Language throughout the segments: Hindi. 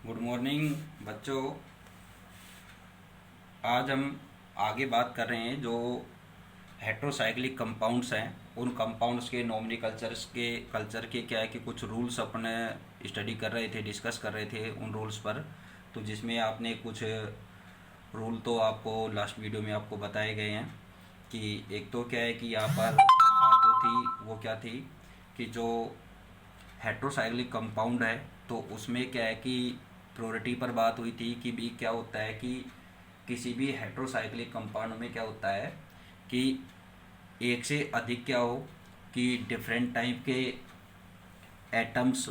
गुड मॉर्निंग बच्चों। आज हम आगे बात कर रहे हैं जो हेट्रोसाइक्लिक कंपाउंड्स हैं उन कंपाउंड्स के कल्चर के क्या है कि कुछ रूल्स अपने स्टडी कर रहे थे, डिस्कस कर रहे थे उन रूल्स पर। तो जिसमें आपने कुछ रूल तो आपको लास्ट वीडियो में आपको बताए गए हैं कि एक तो क्या है कि यहाँ पर बात जो थी वो क्या थी कि जो हेट्रोसाइक्लिक कंपाउंड है तो उसमें क्या है कि प्रोरिटी पर बात हुई थी कि भी क्या होता है कि किसी भी हेट्रोसाइक्लिक कंपाउंड में क्या होता है कि एक से अधिक क्या हो कि डिफरेंट टाइप के एटम्स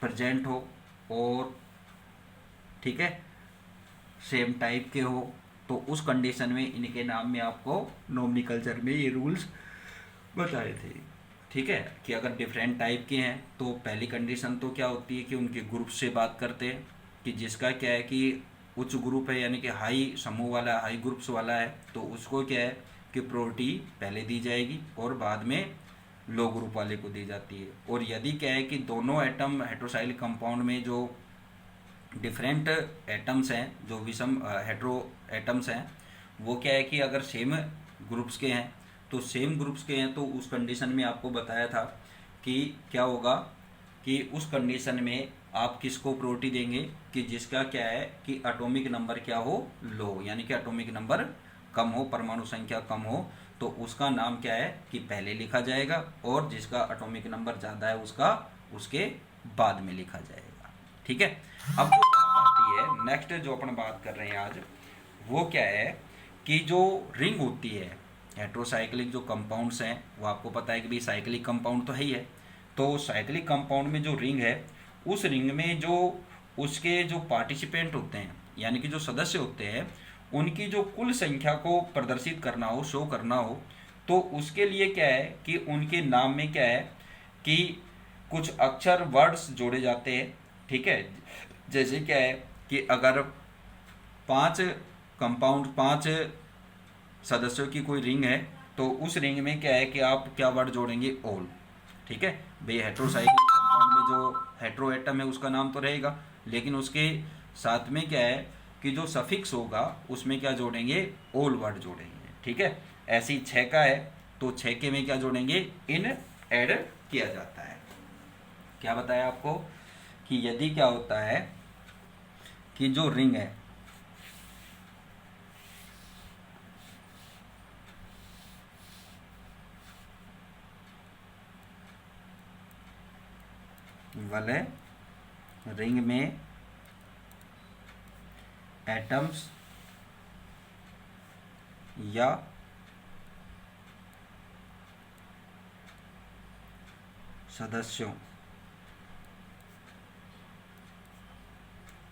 प्रेजेंट हो और ठीक है सेम टाइप के हो। तो उस कंडीशन में इनके नाम में आपको नोमेनक्लेचर में ये रूल्स बताए थे। ठीक है कि अगर डिफरेंट टाइप के हैं तो पहली कंडीशन तो क्या होती है कि उनके ग्रुप से बात करते हैं कि जिसका क्या है कि उच्च ग्रुप है यानी कि हाई समूह वाला हाई ग्रुप्स वाला है तो उसको क्या है कि प्रायोरिटी पहले दी जाएगी और बाद में लो ग्रुप वाले को दी जाती है। और यदि क्या है कि दोनों एटम हेट्रोसाइक्लिक कंपाउंड में जो डिफरेंट एटम्स हैं जो विषम हेट्रो एटम्स हैं वो क्या है कि अगर सेम ग्रुप्स के हैं तो सेम ग्रुप्स के हैं तो उस कंडीशन में आपको बताया था कि क्या होगा कि उस कंडीशन में आप किसको प्रायोरिटी देंगे कि जिसका क्या है कि एटॉमिक नंबर क्या हो लो यानी कि एटॉमिक नंबर कम हो, परमाणु संख्या कम हो तो उसका नाम क्या है कि पहले लिखा जाएगा और जिसका एटॉमिक नंबर ज़्यादा है उसका उसके बाद में लिखा जाएगा। ठीक है। अब जो बात आती है नेक्स्ट जो अपन बात कर रहे हैं आज वो क्या है कि जो रिंग होती है हेट्रोसाइक्लिक जो कंपाउंड्स हैं वो आपको पता है कि भाई साइक्लिक कंपाउंड तो है ही है। तो साइक्लिक कंपाउंड में जो रिंग है उस रिंग में जो उसके जो पार्टिसिपेंट होते हैं यानी कि जो सदस्य होते हैं उनकी जो कुल संख्या को प्रदर्शित करना हो, शो करना हो तो उसके लिए क्या है कि उनके नाम में क्या है कि कुछ अक्षर वर्ड्स जोड़े जाते हैं। ठीक है। जैसे क्या है कि अगर पांच सदस्यों की कोई रिंग है तो उस रिंग में क्या है कि आप क्या वर्ड जोड़ेंगे ऑल। ठीक है भाई हेट्रोसाइक्लिक कंपाउंड में जो हेट्रो एटम है उसका नाम तो रहेगा लेकिन उसके साथ में क्या है कि जो सफिक्स होगा उसमें क्या जोड़ेंगे ऑल वर्ड जोड़ेंगे। ठीक है। ऐसी 6 का है तो 6 के में क्या जोड़ेंगे इन ऐड किया जाता है। क्या बताया आपको कि यदि क्या होता है कि जो रिंग है वाले रिंग में एटम्स या सदस्यों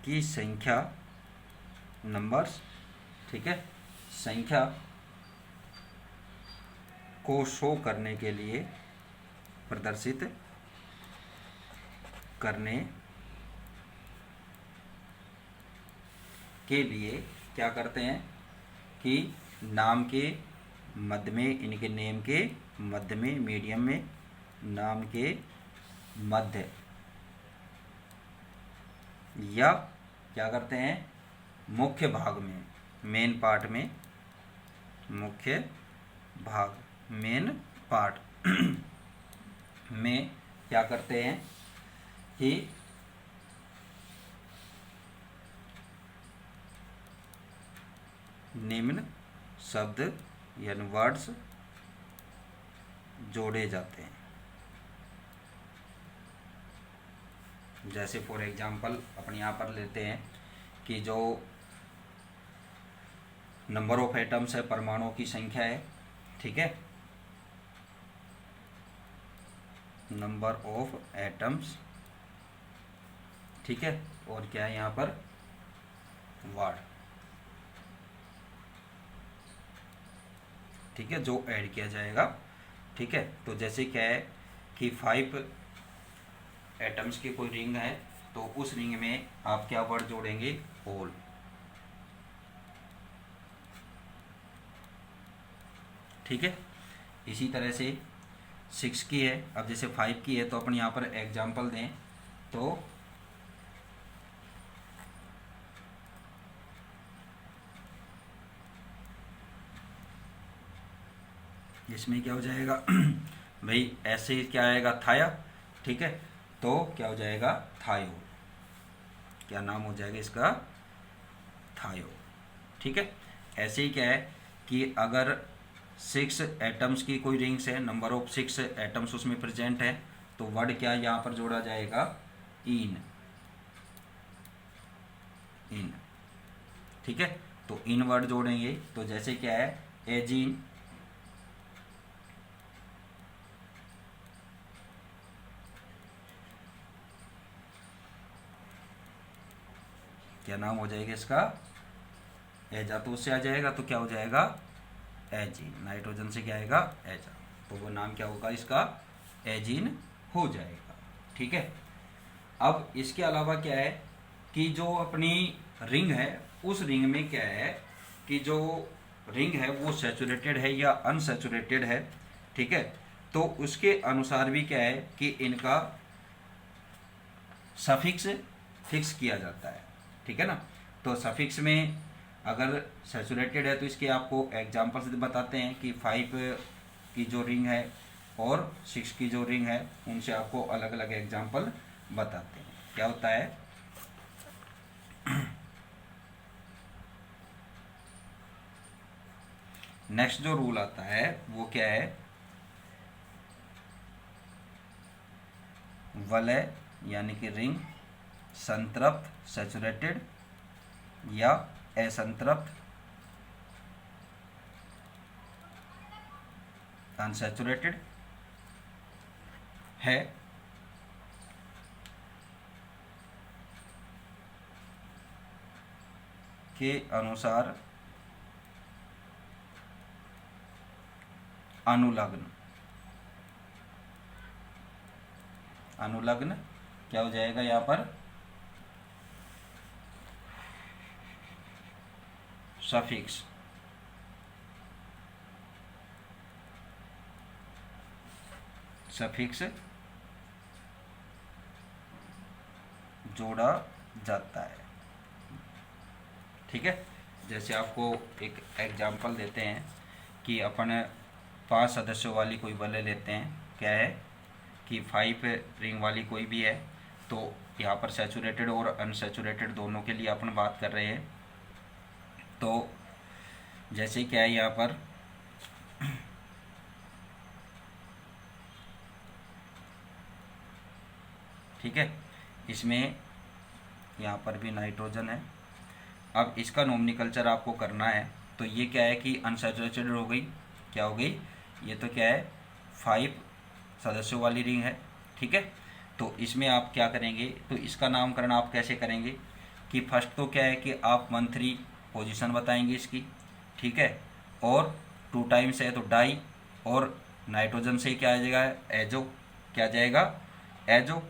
की संख्या नंबर्स, ठीक है, संख्या को शो करने के लिए प्रदर्शित करने के लिए क्या करते हैं कि नाम के मध्य में इनके नेम के मध्य में मीडियम में नाम के मध्य या क्या करते हैं मुख्य भाग में मेन पार्ट में मुख्य भाग मेन पार्ट में क्या करते हैं कि निम्न शब्द यानी वर्ड्स जोड़े जाते हैं। जैसे फॉर एग्जांपल अपन यहाँ पर लेते हैं कि जो नंबर ऑफ एटम्स है परमाणुओं की संख्या है। ठीक है, नंबर ऑफ एटम्स। ठीक है, और क्या है यहाँ पर वर्ड। ठीक है, जो ऐड किया जाएगा। ठीक है, तो जैसे क्या है कि 5 एटम्स की कोई रिंग है तो उस रिंग में आप क्या वर्ड जोड़ेंगे ऑल। ठीक है, इसी तरह से 6 की है। अब जैसे 5 की है तो अपन यहाँ पर एग्जांपल दें तो इसमें क्या हो जाएगा भाई, ऐसे क्या आएगा, थाया, ठीक है, तो क्या हो जाएगा, थायो, क्या नाम हो जाएगा इसका, थायो, ठीक है। ऐसे ही क्या है कि अगर 6 एटम्स की कोई रिंग्स है, नंबर ऑफ 6 एटम्स उसमें प्रेजेंट है, तो वर्ड क्या यहाँ पर जोड़ा जाएगा, इन, इन, ठीक है। तो इन वर्ड जोड़ेंगे, तो जैसे क्या है, एजीन, क्या नाम हो जाएगा इसका, एजा, तो उससे आ जाएगा तो क्या हो जाएगा, एजीन, नाइट्रोजन से क्या आएगा, एजा, तो वो नाम क्या होगा इसका, एजीन हो जाएगा, ठीक है। अब इसके अलावा क्या है कि जो अपनी रिंग है, उस रिंग में क्या है कि जो रिंग है वो सैचुरेटेड है या अनसैचुरेटेड है, ठीक है। तो उसके अनुसार भी क्या है कि इनका सफिक्स फिक्स किया जाता है, ठीक है ना। तो सफिक्स में अगर सैचुरेटेड है तो इसके आपको एग्जांपल्स बताते हैं कि 5 की जो रिंग है और 6 की जो रिंग है, उनसे आपको अलग अलग एग्जांपल बताते हैं। क्या होता है, नेक्स्ट जो रूल आता है वो क्या है, वलय यानी कि रिंग संतृप्त सैचुरेटेड या असंतृप्त अनसैचुरेटेड है, के अनुसार अनुलग्न, अनुलग्न क्या हो जाएगा यहाँ पर, सफिक्स, सफिक्स जोड़ा जाता है, ठीक है। जैसे आपको एक एग्जांपल देते हैं कि अपन 5 सदस्यों वाली कोई वलय लेते हैं, क्या है कि 5 रिंग वाली कोई भी है, तो यहाँ पर सैचुरेटेड और अनसैचुरेटेड दोनों के लिए अपन बात कर रहे हैं। तो जैसे क्या है यहाँ पर, ठीक है, इसमें यहाँ पर भी नाइट्रोजन है। अब इसका नोमेनक्लेचर आपको करना है, तो ये क्या है कि अनसैचुरेटेड हो गई, क्या हो गई, ये तो क्या है 5 सदस्यों वाली रिंग है, ठीक है। तो इसमें आप क्या करेंगे, तो इसका नामकरण आप कैसे करेंगे कि फर्स्ट तो क्या है कि आप 1 3 पोजीशन बताएंगे इसकी, ठीक है, और 2 टाइम्स है तो डाई, और नाइट्रोजन से क्या आ जाएगा, एजो, क्या जाएगा, एजो,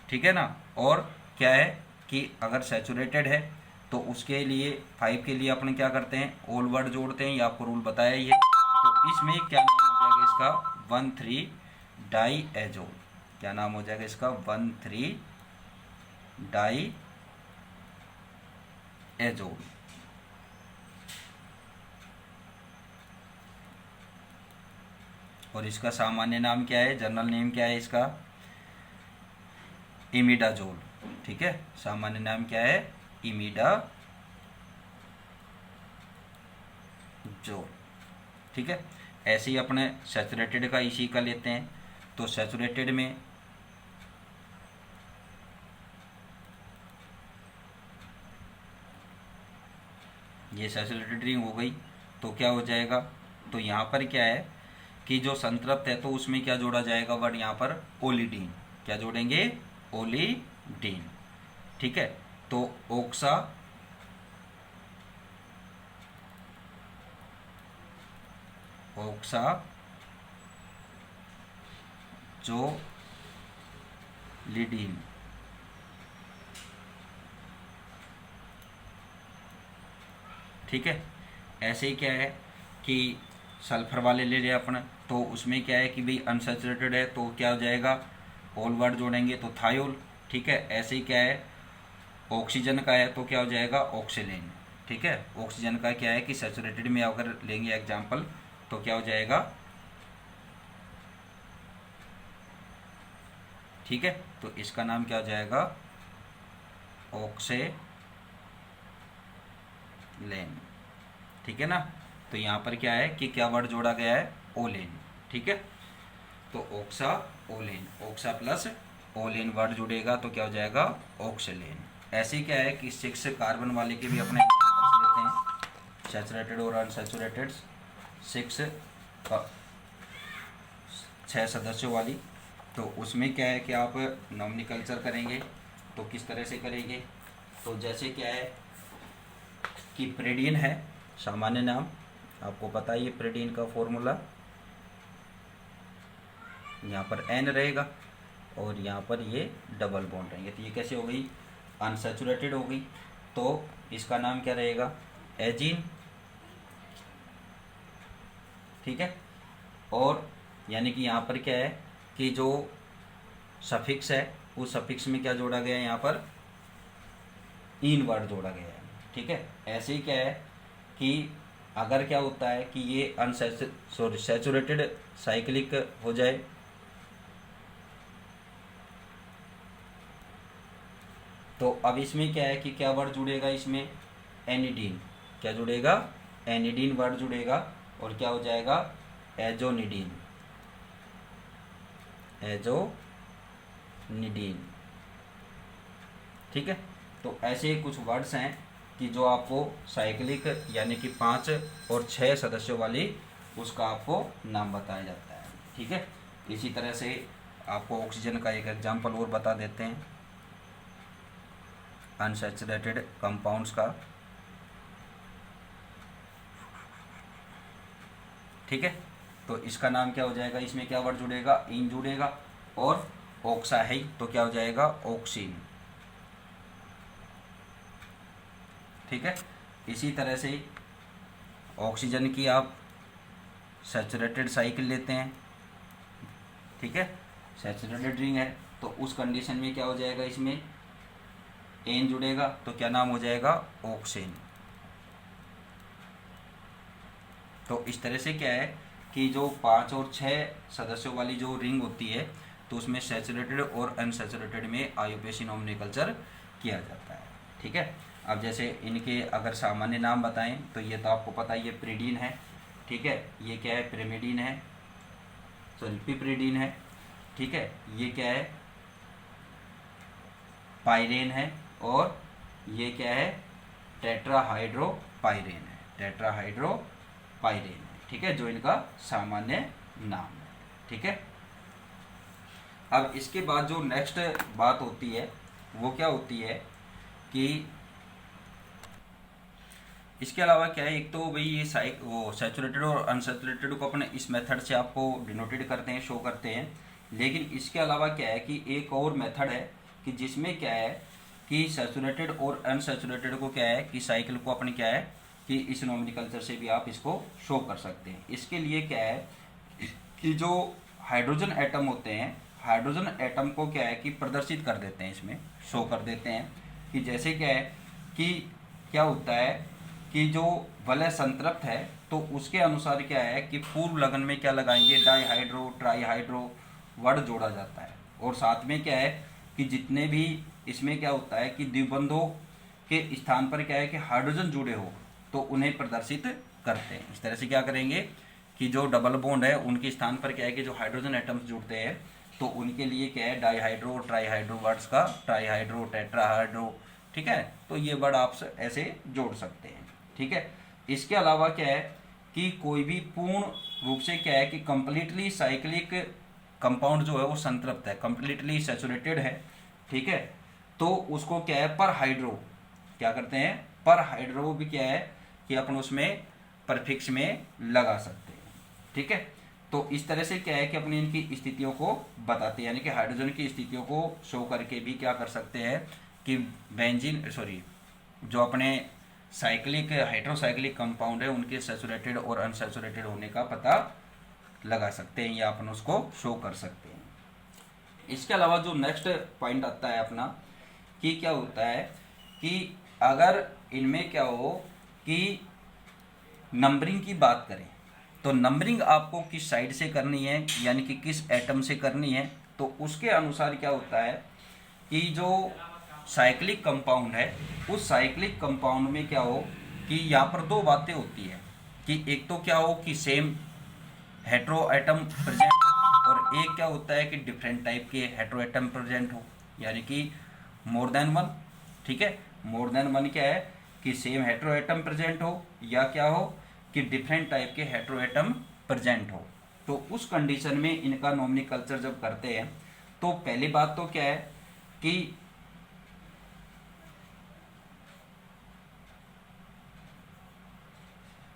ठीक है ना। और क्या है कि अगर सैचुरेटेड है तो उसके लिए 5 के लिए अपन क्या करते हैं, ऑल वर्ड जोड़ते हैं, ये आपको रूल बताया ही है। तो इसमें क्या नाम हो जाएगा इसका, 1 3 डाई एजोल, क्या नाम हो जाएगा इसका, 1 3 डाई एजोल, और इसका सामान्य नाम क्या है, जनरल नेम क्या है इसका, इमिडाजोल, ठीक है, सामान्य नाम क्या है, इमिडाजोल, ठीक है। ऐसे ही अपने सैचुरेटेड का इसी का लेते हैं, तो सैचुरेटेड में ये सैचुरेटेड रिंग हो गई, तो क्या हो जाएगा, तो यहाँ पर क्या है कि जो संतृप्त है तो उसमें क्या जोड़ा जाएगा वर्ड, यहाँ पर ओलिडीन, क्या जोड़ेंगे, ओलिडीन, ठीक है। तो ओक्सा ओक्सा जो लिडीन, ठीक है। ऐसे ही क्या है कि सल्फर वाले ले लिया अपन, तो उसमें क्या है कि भाई अनसैचुरेटेड है तो क्या हो जाएगा, ऑल वर्ड जोड़ेंगे तो थायोल, ठीक है। ऐसे ही क्या है, ऑक्सीजन का है तो क्या हो जाएगा, ऑक्सीलेन, ठीक है। ऑक्सीजन का क्या है कि सैचुरेटेड में अगर लेंगे एग्जाम्पल तो क्या हो जाएगा, ठीक है, तो इसका नाम क्या हो जाएगा, ऑक्सेलेन। ठीक है ना। तो यहाँ पर क्या है कि क्या वर्ड जोड़ा गया है, ओलेन। ठीक है, तो ऑक्सा ओलेन, ऑक्सा प्लस ओलेन वर्ड जुड़ेगा तो क्या हो जाएगा, ऑक्सेलेन। ऐसे क्या है कि 6 कार्बन वाले के भी अपने एग्जांपल्स लेते हैं, सैचुरेटेड और अनसैचुरेटेड, 6 सदस्यों वाली। तो उसमें क्या है कि आप नॉमिनकल्चर करेंगे तो किस तरह से करेंगे, तो जैसे क्या है कि प्रेडीन है सामान्य नाम, आपको पता है ये प्रेडीन का फॉर्मूला, यहाँ पर एन रहेगा और यहाँ पर ये डबल बॉन्ड रहेंगे। तो ये कैसे हो गई, अनसैचुरेटेड हो गई, तो इसका नाम क्या रहेगा, एजीन। ठीक है, और यानी कि यहाँ पर क्या है कि जो सफिक्स है उस सफिक्स में क्या जोड़ा गया है, यहाँ पर इन वर्ड जोड़ा गया है। ठीक है, ऐसे ही क्या है कि अगर क्या होता है कि ये सैचुरेटेड साइक्लिक हो जाए, तो अब इसमें क्या है कि क्या वर्ड जुड़ेगा, इसमें एनिडीन, क्या जुड़ेगा, एनिडीन वर्ड जुड़ेगा और क्या हो जाएगा, एजोनिडीन, एजोनिडीन। ठीक है, तो ऐसे कुछ वर्ड्स हैं कि जो आपको साइक्लिक यानी कि 5 और 6 सदस्यों वाली उसका आपको नाम बताया जाता है। ठीक है, इसी तरह से आपको ऑक्सीजन का एक एग्जांपल और बता देते हैं, अनसैचुरेटेड कंपाउंड्स का। ठीक है, तो इसका नाम क्या हो जाएगा, इसमें क्या वर्ड जुड़ेगा, इन जुड़ेगा, और ऑक्सा है तो क्या हो जाएगा, ऑक्सीन। ठीक है, इसी तरह से ऑक्सीजन की आप सैचुरेटेड साइकिल लेते हैं, ठीक है, सैचुरेटेड रिंग है, तो उस कंडीशन में क्या हो जाएगा, इसमें एन जुड़ेगा तो क्या नाम हो जाएगा, ऑक्सेन। तो इस तरह से क्या है कि जो 5 और 6 सदस्यों वाली जो रिंग होती है तो उसमें सैचुरेटेड और अनसैचुरेटेड में आईयूपीएसी नॉमिनोमेक्लेचर किया जाता है। ठीक है, अब जैसे इनके अगर सामान्य नाम बताएं तो ये तो आपको पता है, ये प्रीडीन है। ठीक है, ये क्या है, पिरिमिडीन है, सॉरी पिप्रिडीन है। ठीक है, ये क्या है, पायरेन है, और ये क्या है, टेट्राहाइड्रोपायरेन है, टेट्राहाइड्रोपायरेन है। ठीक है, जो इनका सामान्य नाम है। ठीक है, अब इसके बाद जो नेक्स्ट बात होती है वो क्या होती है कि इसके अलावा क्या है, एक तो भाई ये वो सैचुरेटेड और अनसैचुरेटेड को अपने इस मेथड से आपको डिनोटेड करते हैं, शो करते हैं। लेकिन इसके अलावा क्या है कि एक और मेथड है कि जिसमें क्या है कि सैचुरेटेड और अनसैचुरेटेड को क्या है कि साइकिल को अपने क्या है कि इस नॉमिनोमेक्लेचर से भी आप इसको शो कर सकते हैं। इसके लिए क्या है कि जो हाइड्रोजन एटम होते हैं, हाइड्रोजन एटम को क्या है कि प्रदर्शित कर देते हैं, इसमें शो कर देते हैं कि जैसे क्या है कि क्या होता है कि जो वलय संतृप्त है तो उसके अनुसार क्या है कि पूर्व लगन में क्या लगाएंगे, डाईहाइड्रो ट्राईहाइड्रो वर्ड जोड़ा जाता है। और साथ में क्या है कि जितने भी इसमें क्या होता है कि द्विबंधों के स्थान पर क्या है कि हाइड्रोजन जुड़े हो तो उन्हें प्रदर्शित करते हैं। इस तरह से क्या करेंगे कि जो डबल बॉन्ड है उनके स्थान पर क्या है कि जो हाइड्रोजन एटम्स जुड़ते हैं तो उनके लिए क्या है डाईहाइड्रो ट्राईहाइड्रो वर्ड्स का ट्राईहाइड्रो टेट्राहाइड्रो। ठीक है, तो ये वर्ड आप ऐसे जोड़ सकते हैं। ठीक है, इसके अलावा क्या है कि कोई भी पूर्ण रूप से क्या है कि कंप्लीटली साइक्लिक कंपाउंड जो है वो संतृप्त है, कंप्लीटली सैचुरेटेड है। ठीक है, तो उसको क्या है पर हाइड्रो क्या करते हैं, पर हाइड्रो भी क्या है कि अपन उसमें परफिक्स में लगा सकते हैं। ठीक है, तो इस तरह से क्या है कि अपनी इनकी स्थितियों को बताते हैं, यानी कि हाइड्रोजन की स्थितियों को शो करके भी क्या कर सकते हैं कि बेंजीन सॉरी जो अपने साइक्लिक हाइड्रोसाइक्लिक कंपाउंड है उनके सैचुरेटेड और अनसैचुरेटेड होने का पता लगा सकते हैं या अपन उसको शो कर सकते हैं। इसके अलावा जो नेक्स्ट पॉइंट आता है अपना कि क्या होता है कि अगर इनमें क्या हो कि नंबरिंग की बात करें तो नंबरिंग आपको किस साइड से करनी है, यानी कि किस एटम से करनी है, तो उसके अनुसार क्या होता है कि जो साइक्लिक कंपाउंड है, उस साइक्लिक कंपाउंड में क्या हो कि यहाँ पर दो बातें होती है कि एक तो क्या हो कि सेम हेट्रो एटम प्रेजेंट हो, और एक क्या होता है कि डिफरेंट टाइप के हेट्रो एटम प्रेजेंट हो, यानी कि मोर देन वन। ठीक है, मोर देन वन क्या है कि सेम हेट्रो एटम प्रेजेंट हो, या क्या हो कि डिफरेंट टाइप के हेट्रो एटम प्रेजेंट हो। तो उस कंडीशन में इनका नोमेनक्लेचर जब करते हैं तो पहली बात तो क्या है कि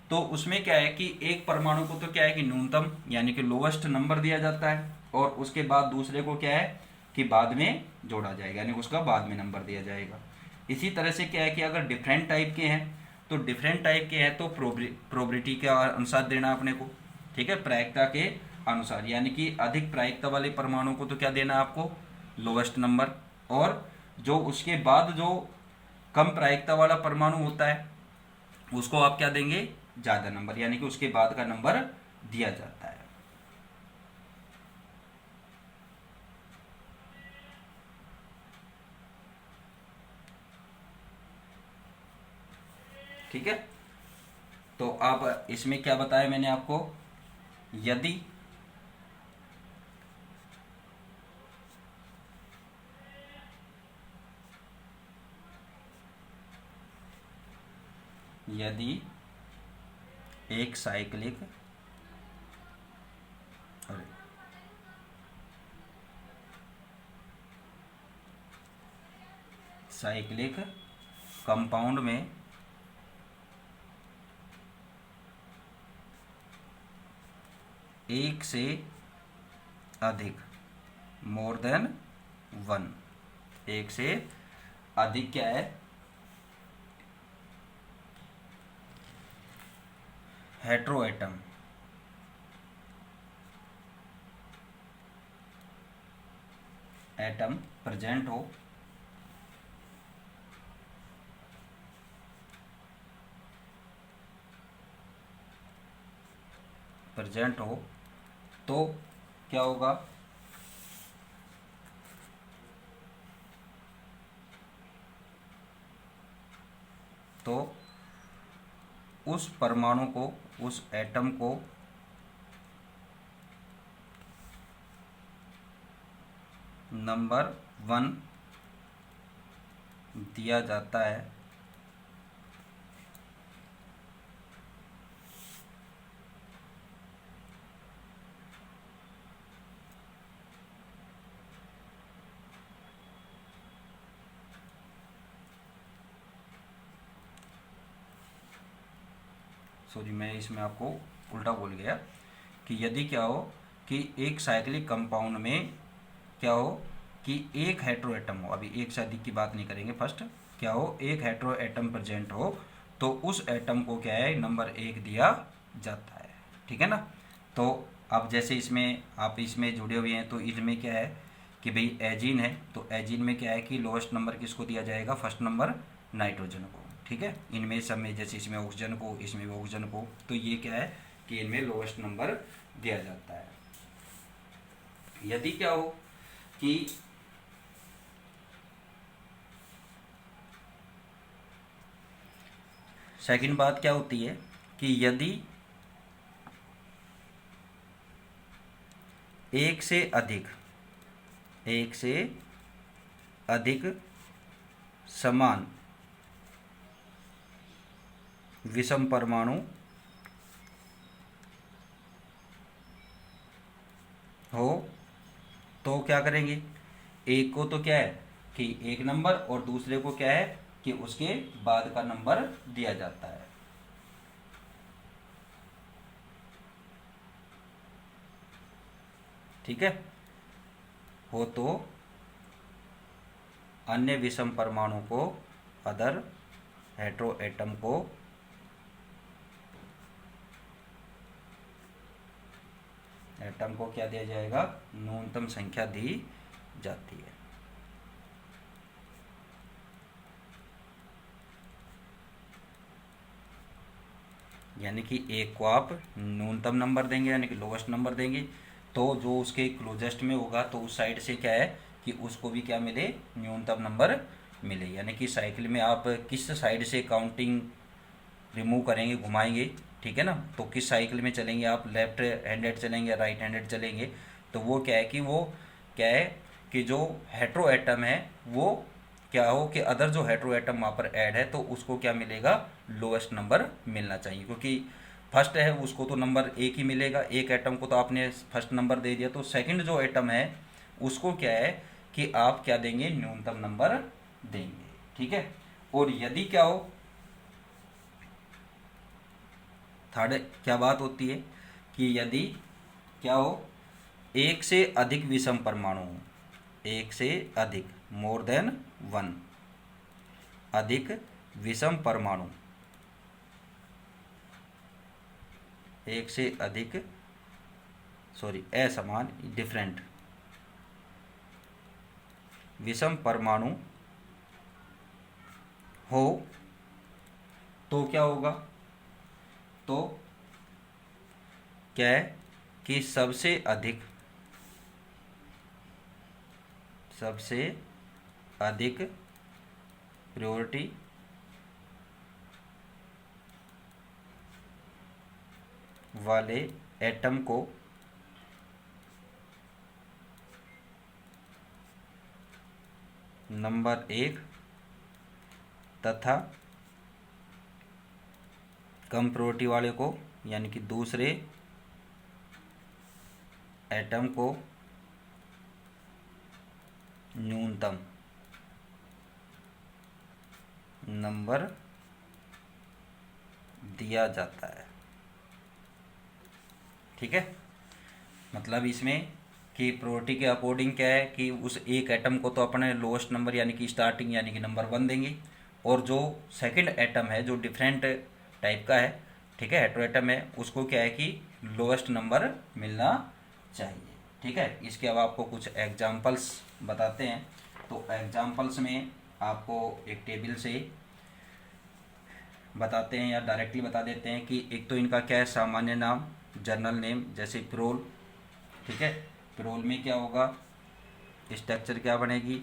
तो उसमें क्या है कि एक परमाणु को तो क्या है कि न्यूनतम यानी कि लोवेस्ट नंबर दिया जाता है, और उसके बाद दूसरे को क्या है कि बाद में जोड़ा जाएगा, यानी उसका बाद में नंबर दिया जाएगा। इसी तरह से क्या है कि अगर डिफरेंट टाइप के हैं तो डिफरेंट टाइप के हैं तो प्रोबेबिलिटी के अनुसार देना अपने को। ठीक है, प्रायिकता के अनुसार, यानी कि अधिक प्रायिकता वाले परमाणु को तो क्या देना आपको, लोवेस्ट नंबर, और जो उसके बाद जो कम प्रायिकता वाला परमाणु होता है उसको आप क्या देंगे, ज़्यादा नंबर, यानी कि उसके बाद का नंबर दिया जाता है। ठीक है, तो आप इसमें क्या बताया मैंने आपको, यदि यदि एक साइक्लिक साइक्लिक कंपाउंड में एक से अधिक, मोर देन वन, एक से अधिक क्या है, हेट्रो एटम प्रेजेंट हो, तो क्या होगा, तो उस परमाणु को, उस एटम को नंबर 1 दिया जाता है, सॉरी मैं इसमें आपको उल्टा बोल गया, कि यदि क्या हो कि एक साइक्लिक कंपाउंड में क्या हो कि एक हेट्रो एटम हो, अभी एक से अधिक की बात नहीं करेंगे, फर्स्ट क्या हो, एक हेट्रो एटम प्रेजेंट हो, तो उस एटम को क्या है नंबर 1 दिया जाता है। ठीक है ना, तो अब जैसे इसमें आप इसमें जुड़े हुए हैं तो इसमें क्या है कि भाई एजीन है, तो एजीन में क्या है कि लोएस्ट नंबर किसको दिया जाएगा, फर्स्ट नंबर नाइट्रोजन को। ठीक है, इनमें सब में जैसे इसमें ऑक्सीजन को, इसमें भी ऑक्सीजन को, तो ये क्या है कि इनमें लोएस्ट नंबर दिया जाता है। यदि क्या हो कि सेकंड बात क्या होती है कि यदि एक से अधिक समान विषम परमाणु हो तो क्या करेंगे, एक को तो क्या है कि एक नंबर, और दूसरे को क्या है कि उसके बाद का नंबर दिया जाता है। ठीक है, हो तो अन्य विषम परमाणु को, अदर हेट्रो एटम को क्या दिया जाएगा, न्यूनतम संख्या दी जाती है। यानी कि एक को आप न्यूनतम नंबर देंगे, यानी कि लोवेस्ट नंबर देंगे, तो जो उसके क्लोजेस्ट में होगा तो उस साइड से क्या है कि उसको भी क्या मिले, न्यूनतम नंबर मिले। यानी कि साइकिल में आप किस साइड से काउंटिंग रिमूव करेंगे, घुमाएंगे, ठीक है ना, तो किस साइकिल में चलेंगे आप, लेफ्ट हैंडेड चलेंगे, राइट हैंडेड चलेंगे, तो वो क्या है कि वो क्या है कि जो हेट्रो एटम है वो क्या हो कि अदर जो हेट्रो एटम वहाँ पर ऐड है तो उसको क्या मिलेगा, लोएस्ट नंबर मिलना चाहिए। क्योंकि फर्स्ट है उसको तो नंबर एक ही मिलेगा, एक एटम को तो आपने फर्स्ट नंबर दे दिया, तो सेकंड जो एटम है उसको क्या है कि आप क्या देंगे, न्यूनतम नंबर देंगे, ठीक है। और यदि क्या हो, थर्ड क्या बात होती है कि यदि क्या हो, एक से अधिक विषम परमाणु हो, एक से अधिक, मोर देन वन, अधिक विषम परमाणु, एक से अधिक, सॉरी असमान, डिफरेंट विषम परमाणु हो तो क्या होगा, तो क्या है कि सबसे अधिक प्रायोरिटी वाले एटम को नंबर एक तथा कम प्रायोरिटी वाले को यानी कि दूसरे एटम को न्यूनतम नंबर दिया जाता है, ठीक है। मतलब इसमें कि प्रायोरिटी के अकॉर्डिंग क्या है कि उस एक एटम को तो अपने लोएस्ट नंबर यानी कि स्टार्टिंग यानी कि नंबर 1 देंगे, और जो सेकंड एटम है जो डिफरेंट टाइप का है, ठीक है, हेट्रो एटम है, उसको क्या है कि लोएस्ट नंबर मिलना चाहिए, ठीक है। इसके अब आपको कुछ एग्जांपल्स बताते हैं। तो एग्जांपल्स में आपको एक टेबल से बताते हैं या डायरेक्टली बता देते हैं कि एक तो इनका क्या है, सामान्य नाम, जनरल नेम, जैसे प्रोल, ठीक है। प्रोल में क्या होगा, स्ट्रक्चर क्या बनेगी,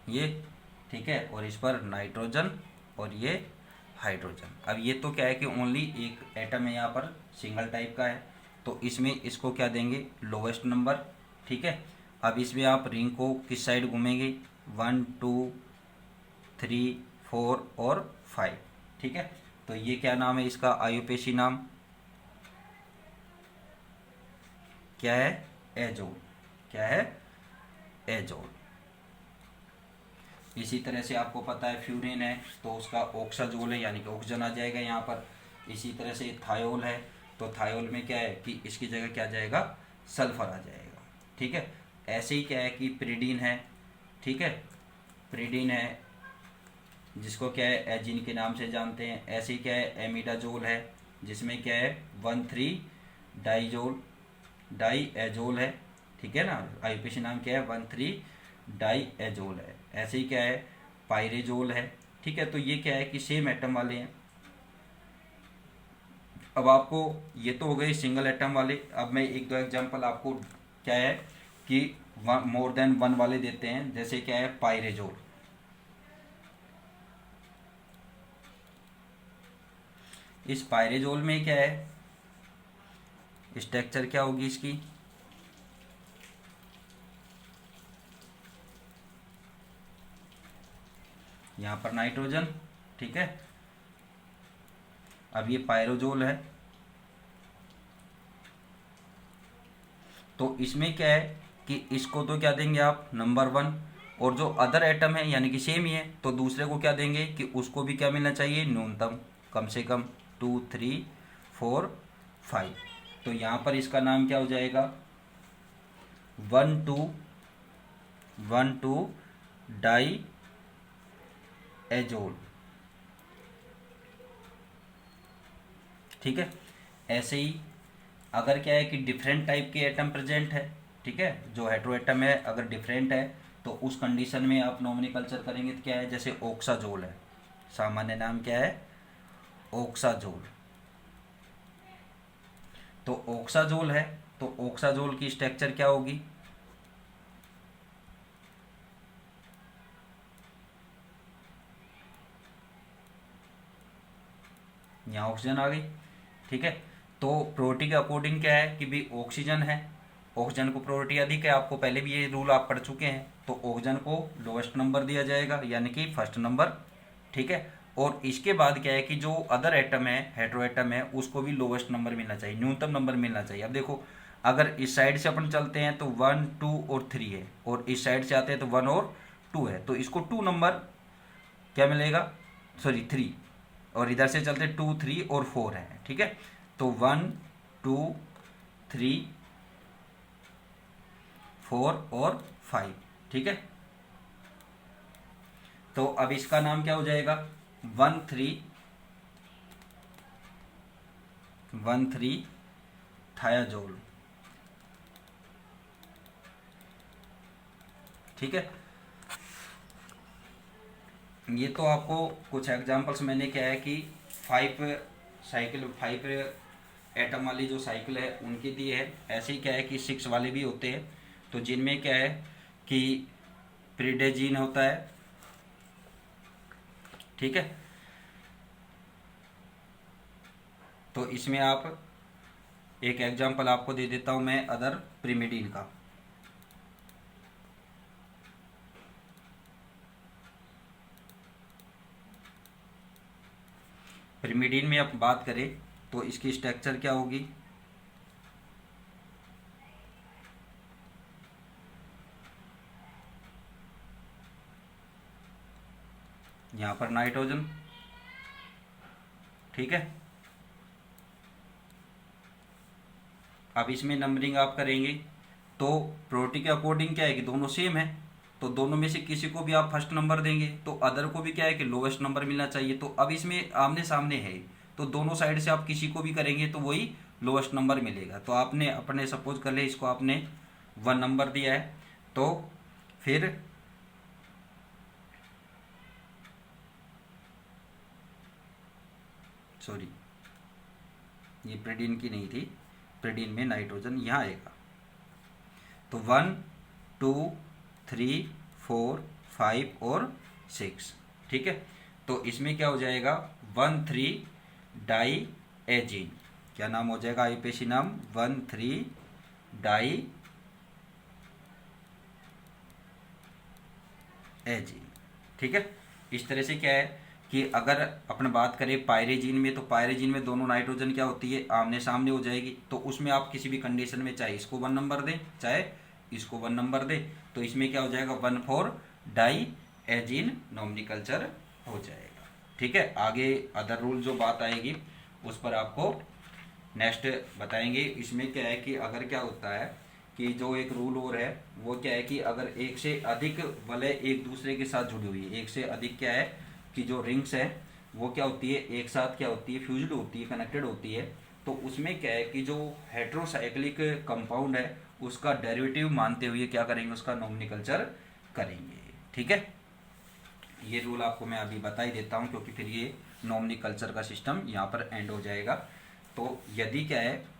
ये, ठीक है, और इस पर नाइट्रोजन और ये हाइड्रोजन। अब ये तो क्या है कि ओनली एक एटम है यहाँ पर, सिंगल टाइप का है, तो इसमें इसको क्या देंगे, लोवेस्ट नंबर, ठीक है। अब इसमें आप रिंग को किस साइड घूमेंगे, 1 2 3 4 और 5, ठीक है। तो ये क्या नाम है इसका, आयुपेशी नाम क्या है, एजोल, क्या है, एजोल। इसी तरह से आपको पता है फ्यूरिन है तो उसका ऑक्साजोल है यानी कि ऑक्सीजन आ जाएगा यहाँ पर। इसी तरह से थायोल है तो थायोल में क्या है कि इसकी जगह क्या जाएगा, सल्फर आ जाएगा, ठीक है। ऐसे ही क्या है कि प्रीडीन है, ठीक है, प्रीडीन है जिसको क्या है एजिन के नाम से जानते हैं। ऐसे ही क्या है एमिडाजोल है जिसमें क्या है 1,3 डाइजोल, डाई एजोल है, ठीक है ना, आईयूपीएसी नाम क्या है 1,3 डाई एजोल है। ऐसे ही क्या है पायरेजोल है, ठीक है। तो ये क्या है कि सेम एटम वाले हैं। अब आपको ये तो हो गए सिंगल एटम वाले, अब मैं एक दो एग्जांपल आपको क्या है कि मोर देन वन वाले देते हैं। जैसे क्या है पायरेजोल, इस पायरेजोल में क्या है स्ट्रक्चर क्या होगी इसकी, यहाँ पर नाइट्रोजन, ठीक है। अब ये पायरोजोल है तो इसमें क्या है कि इसको तो क्या देंगे आप नंबर 1, और जो अदर एटम है यानी कि सेम ही है तो दूसरे को क्या देंगे कि उसको भी क्या मिलना चाहिए, न्यूनतम, कम से कम 2 3 4 5। तो यहाँ पर इसका नाम क्या हो जाएगा 1,2 डाई एजोल, ठीक है। ऐसे ही अगर क्या है कि डिफरेंट टाइप के एटम प्रेजेंट है, ठीक है, जो हेट्रो एटम है अगर डिफरेंट है तो उस कंडीशन में आप नॉमिनोकल्चर करेंगे तो क्या है, जैसे ऑक्साजोल है, सामान्य नाम क्या है ऑक्साजोल। तो ऑक्साजोल है, तो ऑक्साजोल की स्ट्रक्चर क्या होगी? यहाँ ऑक्सीजन आ गई, ठीक है। तो प्रोटी के अकॉर्डिंग क्या है कि भाई ऑक्सीजन है, ऑक्सीजन को प्रोटी अधिक है, आपको पहले भी ये रूल आप पढ़ चुके हैं। तो ऑक्सीजन को लोएस्ट नंबर दिया जाएगा, यानी कि फर्स्ट नंबर, ठीक है। और इसके बाद क्या है कि जो अदर एटम है, हेटेरो एटम है, उसको भी लोवेस्ट नंबर मिलना चाहिए, न्यूनतम नंबर मिलना चाहिए। अब देखो, अगर इस साइड से अपन चलते हैं तो 1 2 और 3 है, और इस साइड से आते हैं तो 1 और 2 है, तो इसको 2 नंबर क्या मिलेगा, सॉरी 3, और इधर से चलते 2 3 और 4 है, ठीक है। तो 1 2 3 4 और 5, ठीक है। तो अब इसका नाम क्या हो जाएगा, 1 3 थायाजोल, ठीक है। ये तो आपको कुछ एग्जांपल्स मैंने क्या है कि 5 एटम वाली जो साइकिल है उनकी दी है। ऐसे ही क्या है कि 6 वाले भी होते हैं, तो जिनमें क्या है कि प्रिडेजीन होता है, ठीक है। तो इसमें आप एक एग्जांपल आपको दे देता हूं मैं अदर प्रिमिडीन का। प्रिमिडीन में आप बात करें तो इसकी स्ट्रक्चर क्या होगी, यहाँ पर नाइट्रोजन, ठीक है। अब इसमें नंबरिंग आप करेंगे तो प्रोटी के अकॉर्डिंग क्या है कि दोनों सेम है, तो दोनों में से किसी को भी आप फर्स्ट नंबर देंगे तो अदर को भी क्या है कि लोवेस्ट नंबर मिलना चाहिए। तो अब इसमें आमने सामने है, तो दोनों साइड से आप किसी को भी करेंगे तो वही लोवेस्ट नंबर मिलेगा। तो आपने अपने सपोज कर ले इसको आपने 1 नंबर दिया है, तो फिर सॉरी ये प्रेडीन की नहीं थी, प्रेडीन में नाइट्रोजन यहाँ आएगा। तो 1 2 3 4 5 और 6, ठीक है। तो इसमें क्या हो जाएगा, 1 3 डाई एजीन, क्या नाम हो जाएगा आईपीसी नाम, 1 3 डाई एजीन, ठीक है। इस तरह से क्या है कि अगर अपन बात करें पायरेजीन में, तो पायरेजीन में दोनों नाइट्रोजन क्या होती है, आमने सामने हो जाएगी। तो उसमें आप किसी भी कंडीशन में चाहे इसको 1 नंबर दें चाहे इसको 1 नंबर दें, तो इसमें क्या हो जाएगा 1 4 डाई एजीन नॉमिनिकल्चर हो जाएगा, ठीक है। आगे अदर रूल जो बात आएगी उस पर आपको नेक्स्ट बताएंगे। इसमें क्या है कि अगर क्या होता है कि जो एक रूल और है वो क्या है कि अगर एक से अधिक वलय एक दूसरे के साथ जुड़ी हुई है, एक से अधिक क्या है कि जो रिंग्स है वो क्या होती है एक साथ क्या होती है फ्यूज्ड होती है, कनेक्टेड होती है, तो उसमें क्या है कि जो हेट्रोसाइक्लिक कंपाउंड है उसका डेरिवेटिव मानते हुए क्या करेंगे, उसका नॉमिनिकल्चर करेंगे, ठीक है। ये रूल आपको मैं अभी बता ही देता हूँ क्योंकि फिर ये नॉमिनिकल्चर का सिस्टम यहाँ पर एंड हो जाएगा। तो यदि क्या है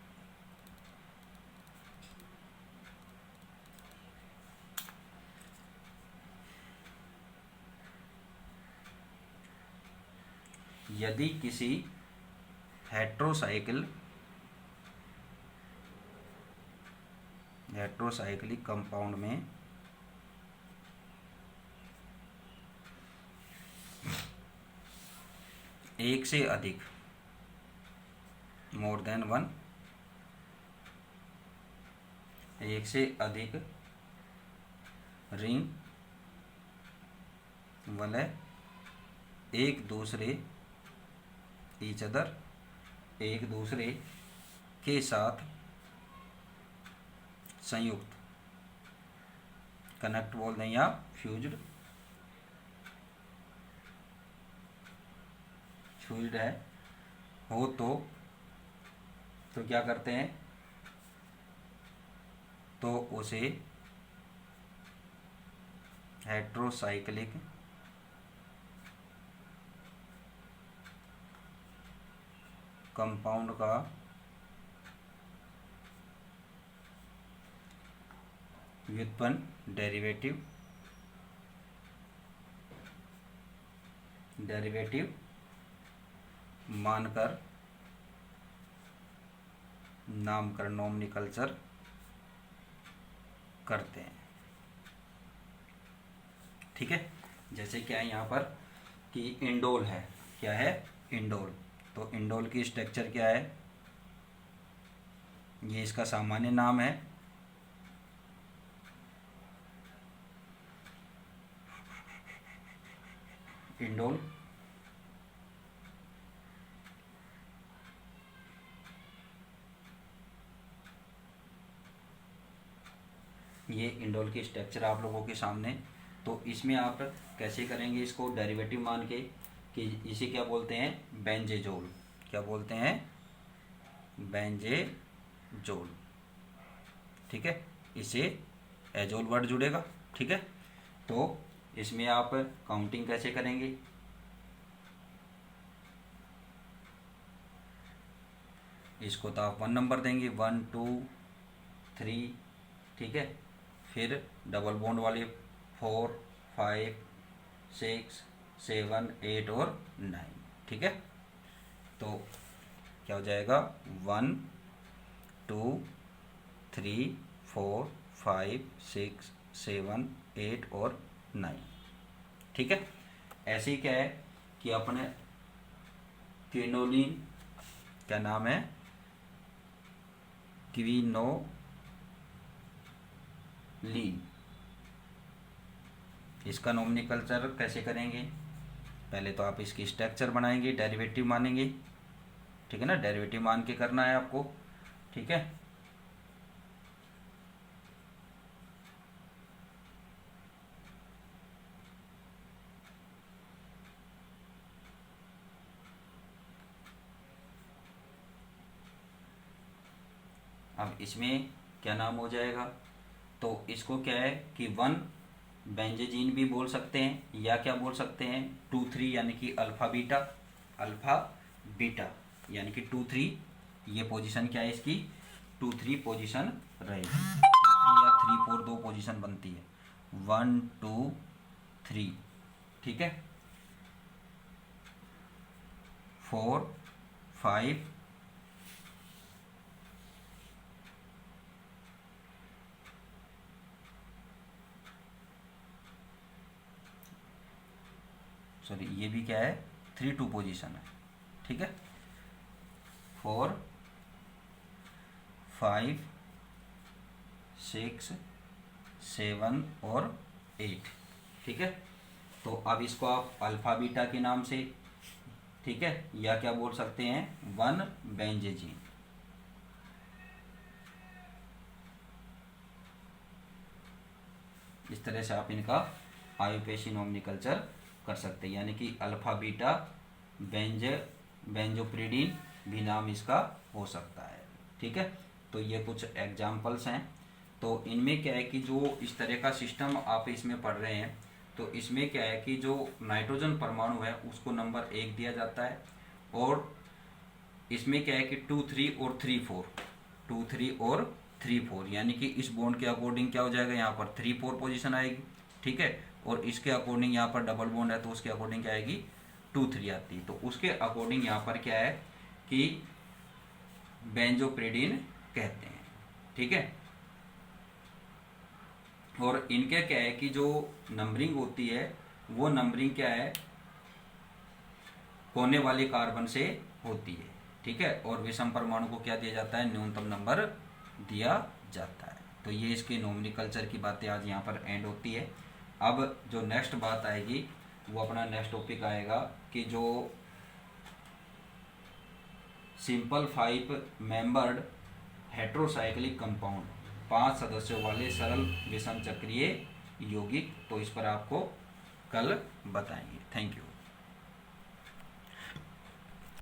यदि किसी हेट्रोसाइक्लिक कंपाउंड में एक से अधिक मोर देन 1, एक से अधिक रिंग वलय एक दूसरे ईच अदर एक दूसरे के साथ संयुक्त, कनेक्ट बोल दें या फ्यूज्ड है हो, तो क्या करते हैं, तो उसे हेट्रोसाइक्लिक कंपाउंड का व्युत्पन्न डेरिवेटिव मानकर नामकरण नोमेनक्लेचर करते हैं। ठीक है, जैसे क्या है यहाँ पर कि इंडोल है, क्या है इंडोल, तो इंडोल की स्ट्रक्चर क्या है, ये इसका सामान्य नाम है, इंडोल। ये इंडोल की स्ट्रक्चर आप लोगों के सामने। तो इसमें आप कैसे करेंगे इसको डेरिवेटिव मान के, कि इसे क्या बोलते हैं, बेंजेजोल। क्या बोलते हैं, बेंजेजोल। ठीक है, इसे एजोल वर्ड जुड़ेगा। ठीक है, तो इसमें आप काउंटिंग कैसे करेंगे, इसको तो आप 1 नंबर देंगे, 1 2 3। ठीक है, फिर डबल बॉन्ड वाले 4 5 6 7 8 और 9। ठीक है, तो क्या हो जाएगा, 1 2 3 4 5 6 7 8 और 9। ठीक है, ऐसे ही क्या है कि अपने क्विनोलिन, क्या नाम है, क्विनोलिन, इसका नोमेनक्लेचर कैसे करेंगे, पहले तो आप इसकी स्ट्रक्चर बनाएंगे, डेरिवेटिव मानेंगे। ठीक है ना, डेरिवेटिव मान के करना है आपको। ठीक है, अब इसमें क्या नाम हो जाएगा, तो इसको क्या है कि 1 बेंजेजीन भी बोल सकते हैं, या क्या बोल सकते हैं 2 3, यानी कि अल्फा बीटा यानी कि 2 3, ये पोजीशन क्या है इसकी, 2 3 पोजीशन रहेगी। 3 या 3 4 दो पोजीशन बनती है, 1 2 3। ठीक है, 4 5 सॉरी, ये भी क्या है 3 2 पोजीशन है। ठीक है, 4 5 6 7 और 8। ठीक है, तो अब इसको आप अल्फा बीटा के नाम से, ठीक है, या क्या बोल सकते हैं 1 बेंजेजीन। इस तरह से आप इनका आयुपेशी नोमेनक्लेचर कर सकते हैं, यानी कि अल्फा बीटा बेंजोप्रिडीन भी नाम इसका हो सकता है। ठीक है, तो ये कुछ एग्जाम्पल्स हैं। तो इनमें क्या है कि जो इस तरह का सिस्टम आप इसमें पढ़ रहे हैं, तो इसमें क्या है कि जो नाइट्रोजन परमाणु है उसको नंबर 1 दिया जाता है, और इसमें क्या है कि 2 3 और 3 4, 2 3 और 3 4, यानी कि इस बॉन्ड के अकॉर्डिंग क्या हो जाएगा, यहाँ पर 3 4 पोजीशन आएगी। ठीक है, और इसके अकॉर्डिंग यहाँ पर डबल बॉन्ड है तो उसके अकॉर्डिंग क्या आएगी 2 3 आती है। तो उसके अकॉर्डिंग यहाँ पर क्या है कि बेंजोप्रिडीन कहते हैं। ठीक है, और इनके क्या है कि जो नंबरिंग होती है वो नंबरिंग क्या है, कोने वाले कार्बन से होती है। ठीक है, और विषम परमाणु को क्या दिया जाता है, न्यूनतम नंबर दिया जाता है। तो ये इसके नोमेनक्लेचर की बातें आज यहाँ पर एंड होती है। अब जो नेक्स्ट बात आएगी वो अपना नेक्स्ट टॉपिक आएगा कि जो सिंपल 5 मेंबर्ड हेट्रोसाइक्लिक कंपाउंड, 5 सदस्यों वाले सरल विषम चक्रीय यौगिक, तो इस पर आपको कल बताएंगे। Thank you.